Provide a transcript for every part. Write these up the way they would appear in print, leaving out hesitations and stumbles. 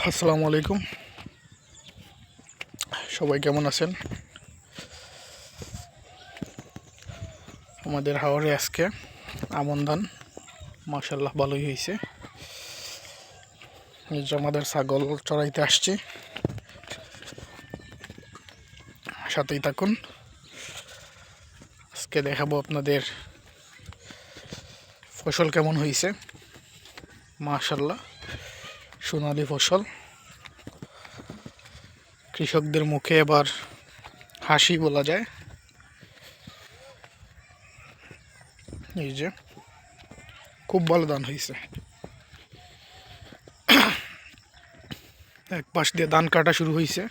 আসসালামু আলাইকুম। সবাই কেমন আছেন? আমাদের হাওরে আজকে আমন ধান মাশাআল্লাহ ভালোই হয়েছে। এই যে আমাদের ছাগল চড়াইতে আসছি, সাথেই থাকুন। আজকে দেখাবো আপনাদের ফসল কেমন হয়েছে। মাশাআল্লাহ সোনালী ফসল। কৃষকদের মুখে এবার হাসি বলা যায়। এই যে খুব ভালো ধান হয়েছে। এক পাশ দিয়ে ধান কাটা শুরু হয়েছে।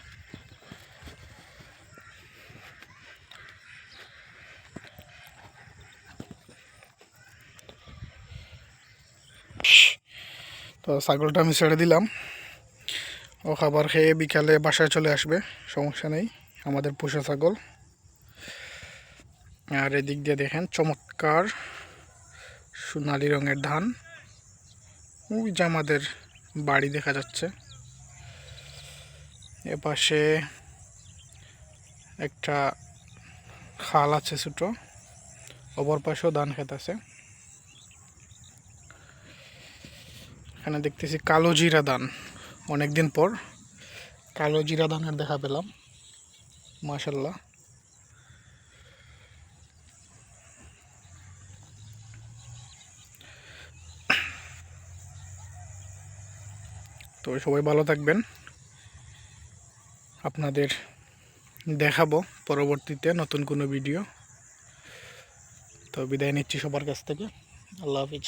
তো ছাগলটা আমি ছেড়ে দিলাম, ও খাবার খেয়ে বিকালে বাসায় চলে আসবে, সমস্যা নেই। আমাদের পোষা ছাগল। আর এদিক দিয়ে দেখেন চমৎকার সোনালি রঙের ধান। ওই যে আমাদের বাড়ি দেখা যাচ্ছে। এপাশে একটা খাল আছে ছোট, অপর পাশেও ধান ক্ষেত আছে। এখানে দেখতেছি কালো জিরা ধান, অনেকদিন পর কালো জিরা ধানের দেখা পেলাম। মাশাল্লাহ। তো সবাই ভালো থাকবেন, আপনাদের দেখাবো পরবর্তীতে নতুন কোনো ভিডিও। তো বিদায় নিচ্ছি সবার কাছ থেকে। আল্লাহ হাফিজ।